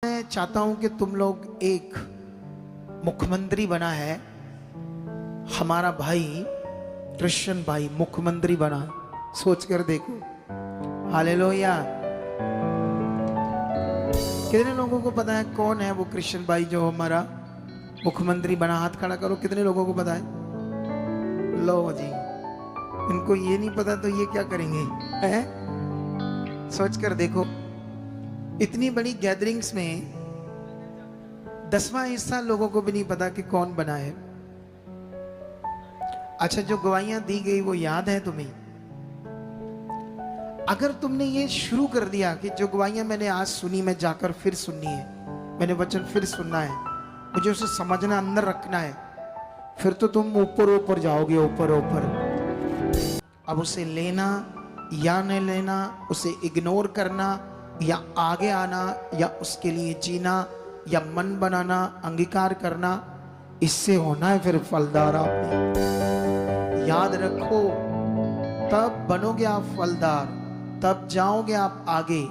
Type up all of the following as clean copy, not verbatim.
मैं चाहता हूं कि तुम लोग एक मुख्यमंत्री बना है, हमारा भाई कृष्ण भाई मुख्यमंत्री बना, सोच कर देखो। हालेलुया। कितने लोगों को पता है कौन है वो कृष्ण भाई जो हमारा मुख्यमंत्री बना? हाथ खड़ा करो, कितने लोगों को पता है? लो जी, इनको ये नहीं पता तो ये क्या करेंगे? हैं? सोच कर देखो, इतनी बड़ी गैदरिंग्स में 10वां हिस्सा लोगों को भी नहीं पता कि कौन बना है। अच्छा, जो गवाहियां दी गई वो याद है तुम्हें? अगर तुमने ये शुरू कर दिया कि जो गवाहियां मैंने आज सुनी मैं जाकर फिर सुननी है, मैंने वचन फिर सुनना है, मुझे उसे समझना, अंदर रखना है, फिर तो तुम ऊपर ऊपर जाओगे, ऊपर ऊपर। अब उसे लेना या नहीं लेना, उसे इग्नोर करना या आगे आना, या उसके लिए जीना या मन बनाना, अंगीकार करना, इससे होना है फिर फलदार। आपने याद रखो, तब बनोगे आप फलदार, तब जाओगे आप आगे,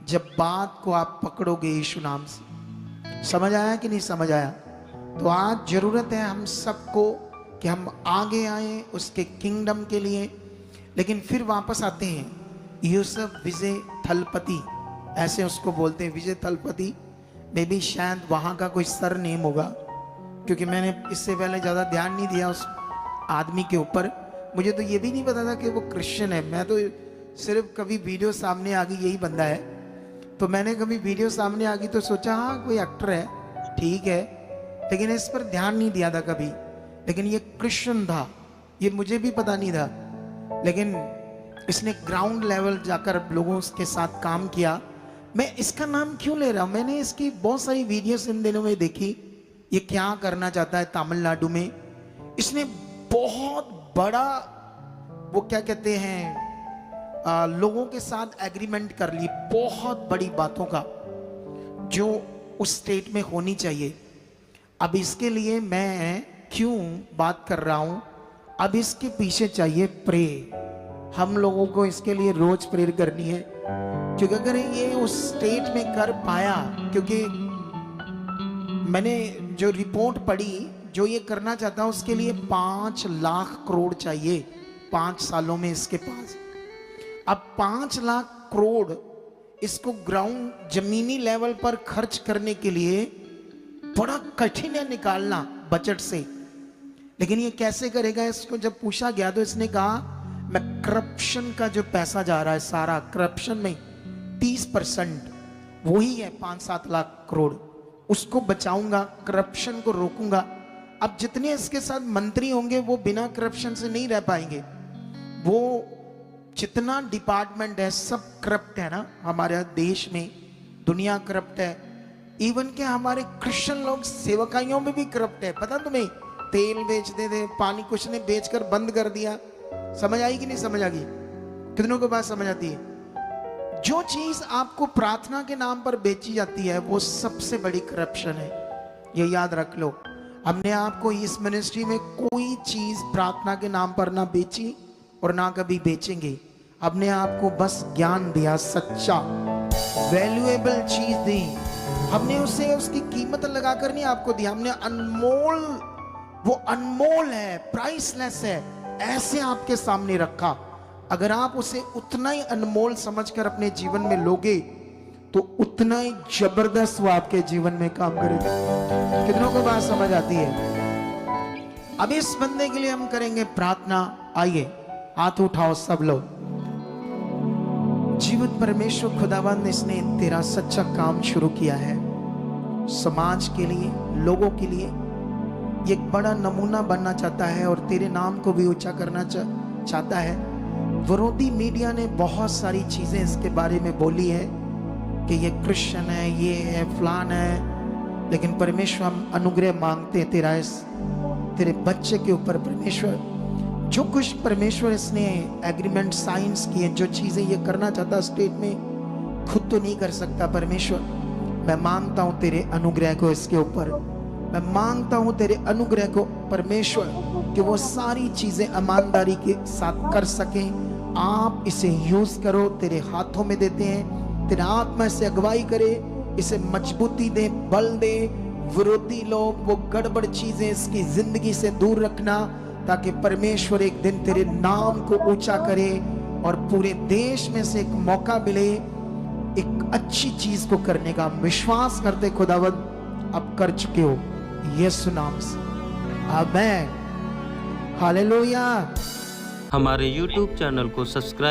जब बात को आप पकड़ोगे यीशु नाम से। समझ आया कि नहीं समझ आया? तो आज जरूरत है हम सबको कि हम आगे आए उसके किंगडम के लिए। लेकिन फिर वापस आते हैं, यूसुफ विजय थलपति, ऐसे उसको बोलते हैं, विजय थलपति। मे भी शायद वहाँ का कोई सर नेम होगा, क्योंकि मैंने इससे पहले ज़्यादा ध्यान नहीं दिया उस आदमी के ऊपर। मुझे तो ये भी नहीं पता था कि वो क्रिश्चियन है। मैं तो सिर्फ कभी वीडियो सामने आ गई यही बंदा है, तो मैंने कभी वीडियो सामने आ गई तो सोचा हाँ कोई एक्टर है, ठीक है, लेकिन इस पर ध्यान नहीं दिया था कभी। लेकिन ये क्रिश्चियन था, ये मुझे भी पता नहीं था, लेकिन इसने ग्राउंड लेवल जाकर लोगों के साथ काम किया। मैं इसका नाम क्यों ले रहा हूं? मैंने इसकी बहुत सारी वीडियोस इन दिनों में देखी, ये क्या करना चाहता है तमिलनाडु में। इसने बहुत बड़ा, वो क्या कहते हैं, लोगों के साथ एग्रीमेंट कर ली, बहुत बड़ी बातों का, जो उस स्टेट में होनी चाहिए। अब इसके लिए मैं क्यों बात कर रहा हूं? अब इसके पीछे चाहिए प्रे। हम लोगों को इसके लिए रोज प्रेयर करनी है, क्योंकि अगर ये उस स्टेट में कर पाया, क्योंकि मैंने जो रिपोर्ट पढ़ी, जो ये करना चाहता है उसके लिए 5 लाख करोड़ चाहिए 5 सालों में इसके पास। अब 5 लाख करोड़ इसको ग्राउंड जमीनी लेवल पर खर्च करने के लिए बड़ा कठिन है निकालना बजट से। लेकिन ये कैसे करेगा? इसको जब पूछा गया तो इसने कहा मैं करप्शन का जो पैसा जा रहा है सारा, करप्शन में 30% वही है 5-7 लाख करोड़, उसको बचाऊंगा, करप्शन को रोकूंगा। अब जितने इसके साथ मंत्री होंगे वो बिना करप्शन से नहीं रह पाएंगे। वो जितना डिपार्टमेंट है सब करप्ट है ना हमारे देश में, दुनिया करप्ट है। इवन के हमारे क्रिश्चियन लोग सेवकाइयों में भी करप्ट है, पता तुम्हें? तेल बेचते थे, पानी कुछ ने बेचकर बंद कर दिया। समझ आई कि नहीं समझ आ गई? कितनों को बात समझ आती है? जो चीज आपको प्रार्थना के नाम पर बेची जाती है वो सबसे बड़ी करप्शन है, ये याद रख लो। हमने आपको इस मिनिस्ट्री में कोई चीज प्रार्थना के नाम पर ना बेची और ना कभी बेचेंगे। हमने आपको बस ज्ञान दिया, सच्चा वैल्यूएबल चीज दी। हमने उसे उसकी कीमत लगाकर नहीं आपको दिया, हमने अनमोल, वो अनमोल है, प्राइसलेस है, ऐसे आपके सामने रखा। अगर आप उसे उतना ही अनमोल समझकर अपने जीवन में लोगे तो उतना ही जबरदस्त वो आपके जीवन में काम करेगा। कितनों को बात समझ आती है? अब इस बंदे के लिए हम करेंगे प्रार्थना। आइए हाथ उठाओ सब लोग। जीवित परमेश्वर खुदावंद, इसने तेरा सच्चा काम शुरू किया है समाज के लिए, लोगों के लिए। ये एक बड़ा नमूना बनना चाहता है और तेरे नाम को भी ऊंचा करना चाहता है। विरोधी मीडिया ने बहुत सारी चीजें इसके बारे में बोली है कि ये क्रिश्चियन है, ये है, फलान है, लेकिन परमेश्वर हम अनुग्रह मांगते हैं तेरा इस तेरे बच्चे के ऊपर। परमेश्वर जो कुछ परमेश्वर इसने एग्रीमेंट साइंस किए, जो चीजें ये करना चाहता स्टेट में, खुद तो नहीं कर सकता। परमेश्वर मैं मांगता हूं तेरे अनुग्रह को इसके ऊपर, मैं मांगता हूं तेरे अनुग्रह को परमेश्वर, कि वो सारी चीजें ईमानदारी के साथ कर सकें। आप इसे यूज करो, तेरे हाथों में देते हैं, तेरा आत्मा से अगुवाई करे, इसे मजबूती दे, बल दे। विरोधी लोग, वो गड़बड़ चीजें इसकी जिंदगी से दूर रखना, ताकि परमेश्वर एक दिन तेरे नाम को ऊंचा करे और पूरे देश में से एक मौका मिले एक अच्छी चीज को करने का। विश्वास करते खुदावंद अब कर चुके हो यीशु नाम से, आमीन, हालेलुया। हमारे YouTube चैनल को सब्सक्राइब